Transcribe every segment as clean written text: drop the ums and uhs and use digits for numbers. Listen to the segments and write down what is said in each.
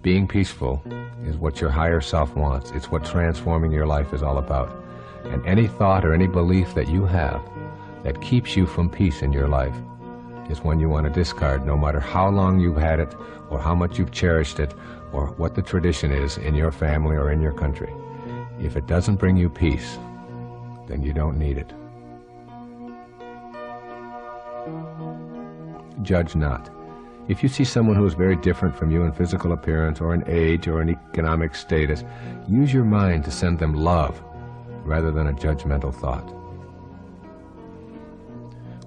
Being peaceful is what your higher self wants. It's what transforming your life is all about. And any thought or any belief that you have that keeps you from peace in your life is one you want to discard, no matter how long you've had it or how much you've cherished it or what the tradition is in your family or in your country. If it doesn't bring you peace, then you don't need it. Judge not. If you see someone who is very different from you in physical appearance or in age or in economic status, use your mind to send them love rather than a judgmental thought.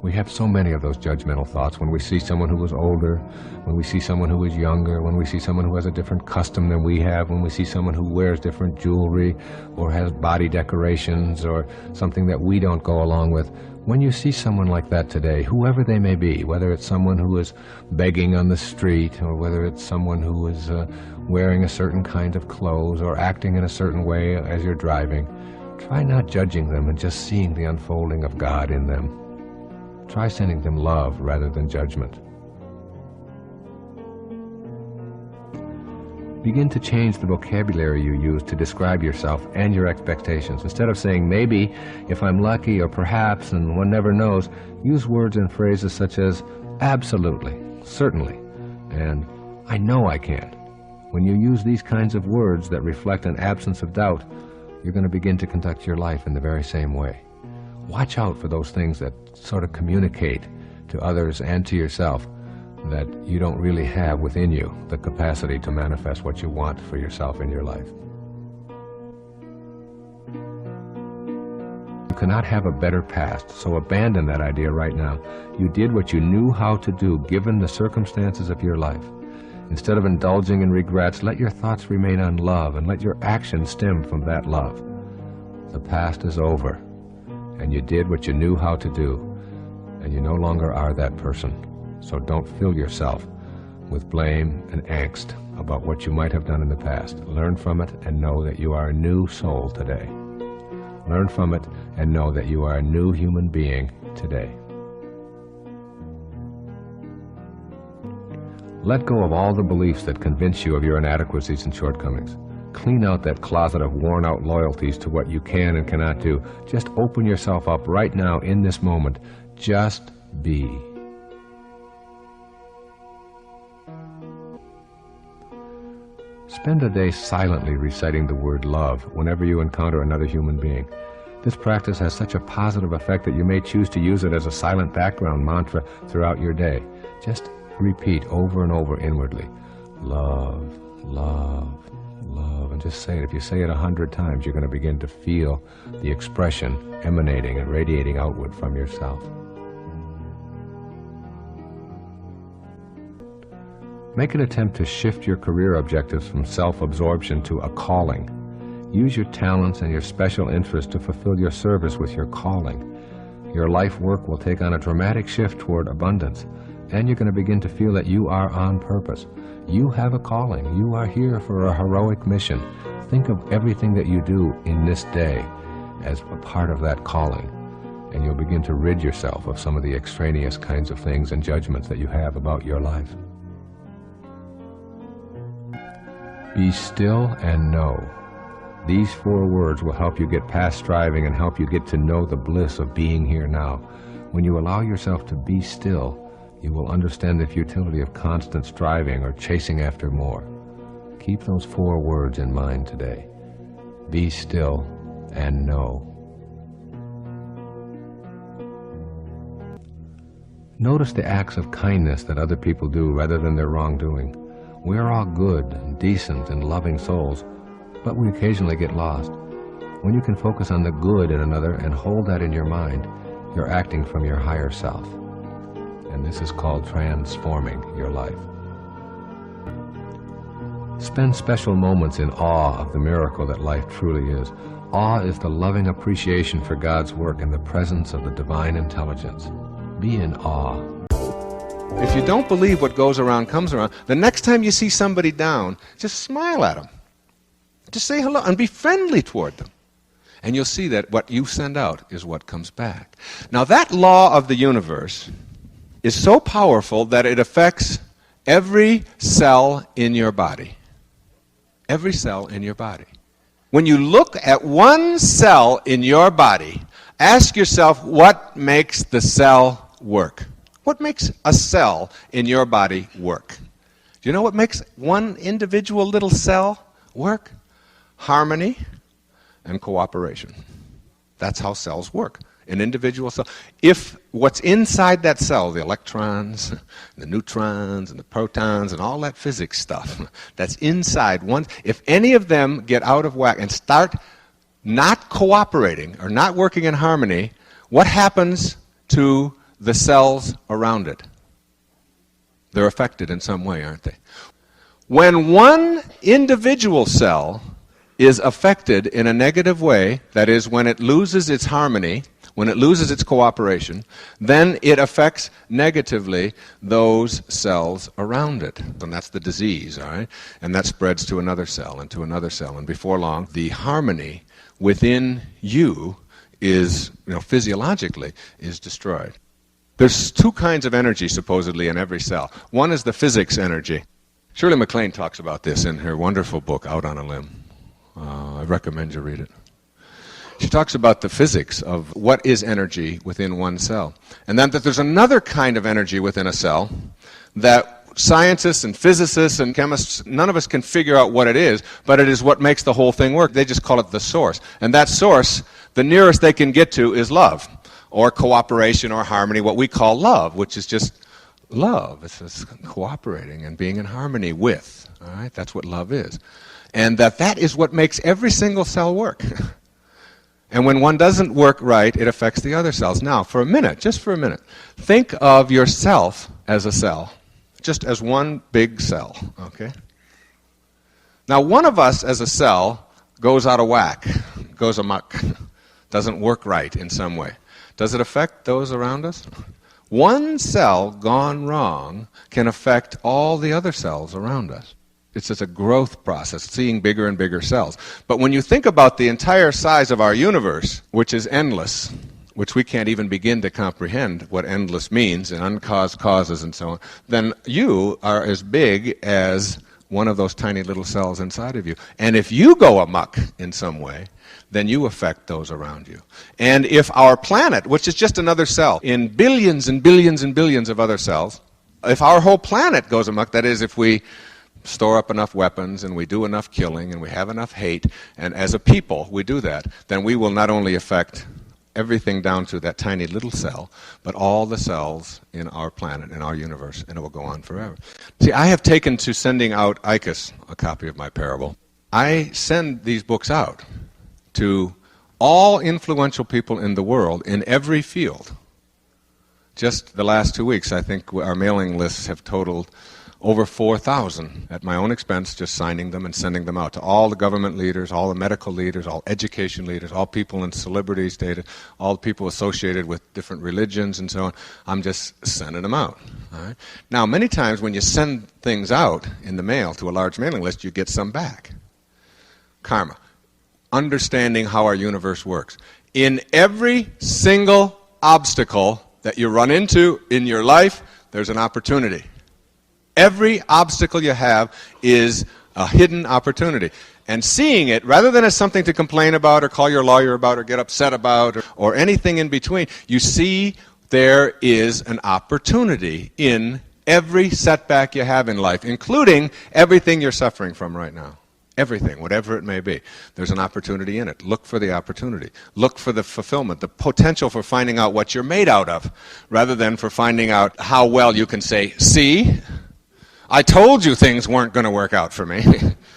We have so many of those judgmental thoughts when we see someone who is older, when we see someone who is younger, when we see someone who has a different custom than we have, when we see someone who wears different jewelry or has body decorations or something that we don't go along with. When you see someone like that today, whoever they may be, whether it's someone who is begging on the street or whether it's someone who is wearing a certain kind of clothes or acting in a certain way as you're driving, try not judging them and just seeing the unfolding of God in them. Try sending them love rather than judgment. Begin to change the vocabulary you use to describe yourself and your expectations. Instead of saying maybe, if I'm lucky, or perhaps, and one never knows, use words and phrases such as absolutely, certainly, and I know I can. When you use these kinds of words that reflect an absence of doubt, you're going to begin to conduct your life in the very same way. Watch out for those things that sort of communicate to others and to yourself that you don't really have within you the capacity to manifest what you want for yourself in your life. You cannot have a better past, so abandon that idea right now. You did what you knew how to do given the circumstances of your life. Instead of indulging in regrets, let your thoughts remain on love and let your actions stem from that love. The past is over, and you did what you knew how to do, and you no longer are that person. So don't fill yourself with blame and angst about what you might have done in the past. Learn from it and know that you are a new soul today. Learn from it and know that you are a new human being today. Let go of all the beliefs that convince you of your inadequacies and shortcomings. Clean out that closet of worn-out loyalties to what you can and cannot do. Just open yourself up right now in this moment. Just be. Spend a day silently reciting the word love whenever you encounter another human being. This practice has such a positive effect that you may choose to use it as a silent background mantra throughout your day. Just repeat over and over inwardly, love, love, love, and just say it. If you say it 100 times, you're going to begin to feel the expression emanating and radiating outward from yourself. Make an attempt to shift your career objectives from self-absorption to a calling. Use your talents and your special interests to fulfill your service with your calling. Your life work will take on a dramatic shift toward abundance, and you're going to begin to feel that you are on purpose. You have a calling. You are here for a heroic mission. Think of everything that you do in this day as a part of that calling, and you'll begin to rid yourself of some of the extraneous kinds of things and judgments that you have about your life. Be still and know. These 4 words will help you get past striving and help you get to know the bliss of being here now. When you allow yourself to be still, you will understand the futility of constant striving or chasing after more. Keep those 4 words in mind today. Be still and know. Notice the acts of kindness that other people do rather than their wrongdoing. We're all good and decent and loving souls, but we occasionally get lost. When you can focus on the good in another and hold that in your mind, you're acting from your higher self. And this is called transforming your life. Spend special moments in awe of the miracle that life truly is. Awe is the loving appreciation for God's work in the presence of the divine intelligence. Be in awe. If you don't believe what goes around comes around, the next time you see somebody down, just smile at them. Just say hello and be friendly toward them. And you'll see that what you send out is what comes back. Now that law of the universe is so powerful that it affects every cell in your body. Every cell in your body. When you look at one cell in your body, ask yourself what makes the cell work. What makes a cell in your body work? Do you know what makes one individual little cell work? Harmony and cooperation. That's how cells work. An individual cell. If what's inside that cell, the electrons, the neutrons, and the protons, and all that physics stuff that's inside one, if any of them get out of whack and start not cooperating or not working in harmony, what happens to the cells around it? They're affected in some way, aren't they? When one individual cell is affected in a negative way, that is, when it loses its harmony, when it loses its cooperation, then it affects negatively those cells around it. And that's the disease, all right? And that spreads to another cell and to another cell. And before long, the harmony within you is, physiologically, is destroyed. There's two kinds of energy, supposedly, in every cell. One is the physics energy. Shirley MacLaine talks about this in her wonderful book, Out on a Limb. I recommend you read it. She talks about the physics of what is energy within one cell. And then that there's another kind of energy within a cell that scientists and physicists and chemists, none of us can figure out what it is, but it is what makes the whole thing work. They just call it the source. And that source, the nearest they can get to is love, or cooperation, or harmony, what we call love, which is just love. It's just cooperating and being in harmony with. All right? That's what love is. And that is what makes every single cell work. And when one doesn't work right, it affects the other cells. Now, for a minute, just for a minute, think of yourself as a cell, just as one big cell, okay? Now, one of us as a cell goes out of whack, goes amok, doesn't work right in some way. Does it affect those around us? One cell gone wrong can affect all the other cells around us. It's just a growth process, seeing bigger and bigger cells. But when you think about the entire size of our universe, which is endless, which we can't even begin to comprehend what endless means, and uncaused causes and so on, then you are as big as one of those tiny little cells inside of you. And if you go amok in some way, then you affect those around you. And if our planet, which is just another cell in billions and billions and billions of other cells, if our whole planet goes amok, that is, if we store up enough weapons and we do enough killing and we have enough hate, and as a people we do that, then we will not only affect everything down to that tiny little cell, but all the cells in our planet, in our universe, and it will go on forever. See, I have taken to sending out ICUS, a copy of my parable. I send these books out to all influential people in the world in every field. Just the last 2 weeks, I think our mailing lists have totaled over 4,000 at my own expense, just signing them and sending them out to all the government leaders, all the medical leaders, all education leaders, all people in celebrity status, all people associated with different religions and so on. I'm just sending them out. All right? Now, many times when you send things out in the mail to a large mailing list, you get some back. Karma. Understanding how our universe works. In every single obstacle that you run into in your life, there's an opportunity. Every obstacle you have is a hidden opportunity. And seeing it, rather than as something to complain about or call your lawyer about or get upset about or anything in between, you see there is an opportunity in every setback you have in life, including everything you're suffering from right now. Everything, whatever it may be. There's an opportunity in it. Look for the opportunity. Look for the fulfillment, the potential for finding out what you're made out of, rather than for finding out how well you can say, see, I told you things weren't going to work out for me.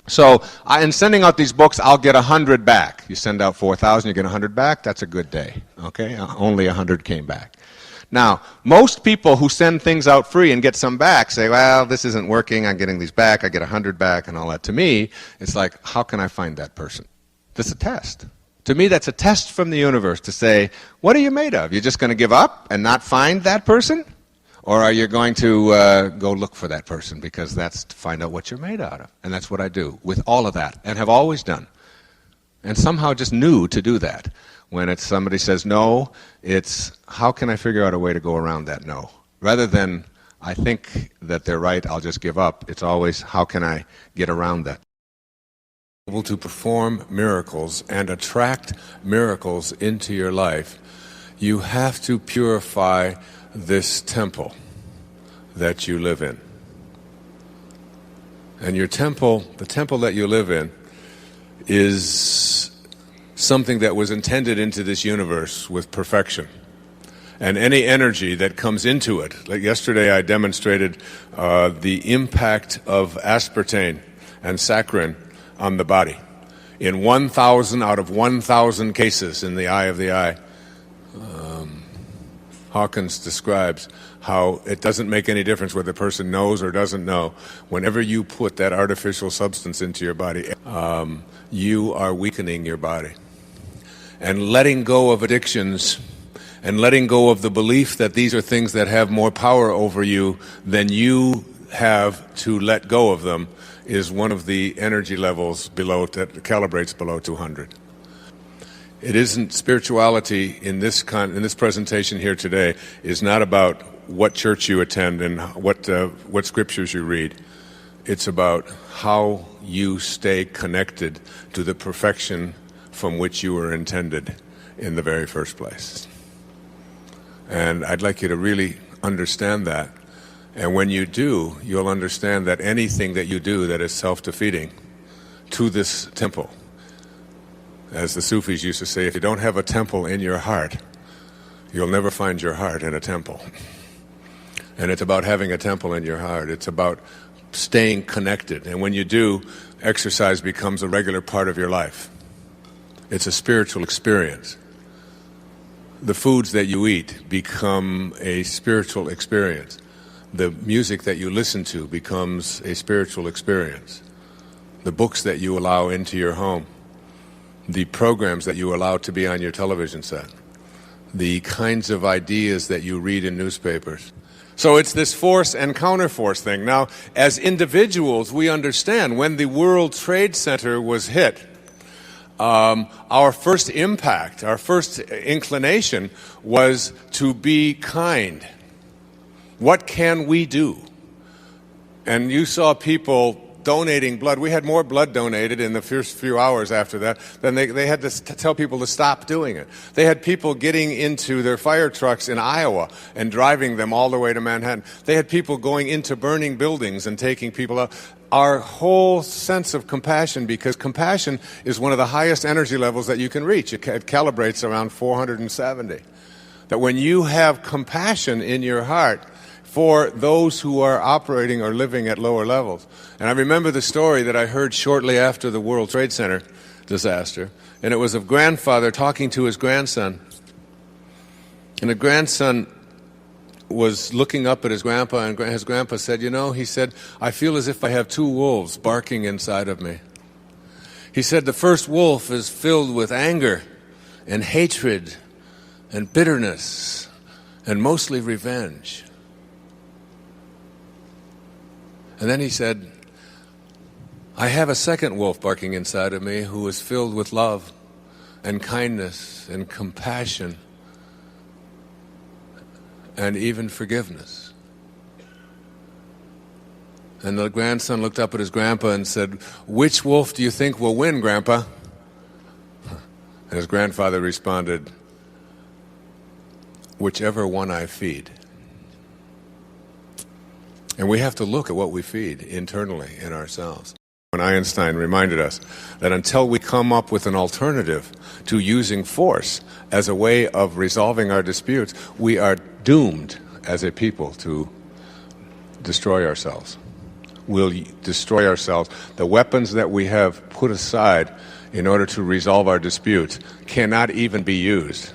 So in sending out these books, I'll get 100 back. You send out 4,000, you get 100 back. That's a good day. Okay? Only 100 came back. Now, most people who send things out free and get some back say, well, this isn't working. I'm getting these back. I get 100 back and all that. To me, it's like, how can I find that person? This is a test. To me, that's a test from the universe to say, what are you made of? You're just going to give up and not find that person? Or are you going to go look for that person, because that's to find out what you're made out of? And that's what I do with all of that, and have always done. And somehow just knew to do that. When it's somebody says no, it's how can I figure out a way to go around that no? Rather than I think that they're right, I'll just give up. It's always how can I get around that? able to perform miracles and attract miracles into your life, you have to purify this temple that you live in. And your temple, the temple that you live in, is something that was intended into this universe with perfection. And any energy that comes into it, like yesterday I demonstrated the impact of aspartame and saccharin on the body. In 1,000 out of 1,000 cases in the eye of the eye, Hawkins describes how it doesn't make any difference whether the person knows or doesn't know. Whenever you put that artificial substance into your body, you are weakening your body. And letting go of addictions and letting go of the belief that these are things that have more power over you than you have to let go of them is one of the energy levels below that calibrates below 200. It isn't spirituality in this presentation here today is not about what church you attend and what scriptures you read. It's about how you stay connected to the perfection from which you were intended in the very first place. And I'd like you to really understand that. And when you do, you'll understand that anything that you do that is self-defeating to this temple, as the Sufis used to say, if you don't have a temple in your heart, you'll never find your heart in a temple. And it's about having a temple in your heart. It's about staying connected. And when you do, exercise becomes a regular part of your life. It's a spiritual experience. The foods that you eat become a spiritual experience. The music that you listen to becomes a spiritual experience. The books that you allow into your home, the programs that you allow to be on your television set, the kinds of ideas that you read in newspapers. So it's this force and counterforce thing. Now, as individuals, we understand when the World Trade Center was hit, our first impact, our first inclination was to be kind. What can we do? And you saw people donating blood. We had more blood donated in the first few hours after that than they had to tell people to stop doing it. They had people getting into their fire trucks in Iowa and driving them all the way to Manhattan. They had people going into burning buildings and taking people out. Our whole sense of compassion, because compassion is one of the highest energy levels that you can reach. It calibrates around 470. That when you have compassion in your heart for those who are operating or living at lower levels. And I remember the story that I heard shortly after the World Trade Center disaster, and it was of grandfather talking to his grandson. And the grandson was looking up at his grandpa, and his grandpa said, he said, I feel as if I have two wolves barking inside of me. He said, the first wolf is filled with anger and hatred and bitterness and mostly revenge. And then he said, I have a second wolf barking inside of me who is filled with love and kindness and compassion and even forgiveness. And the grandson looked up at his grandpa and said, which wolf do you think will win, Grandpa? And his grandfather responded, whichever one I feed. And we have to look at what we feed internally in ourselves. When Einstein reminded us that until we come up with an alternative to using force as a way of resolving our disputes, we are doomed as a people to destroy ourselves. We'll destroy ourselves. The weapons that we have put aside in order to resolve our disputes cannot even be used.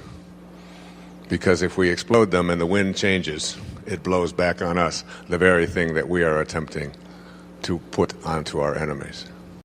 Because if we explode them and the wind changes, it blows back on us the very thing that we are attempting to put onto our enemies.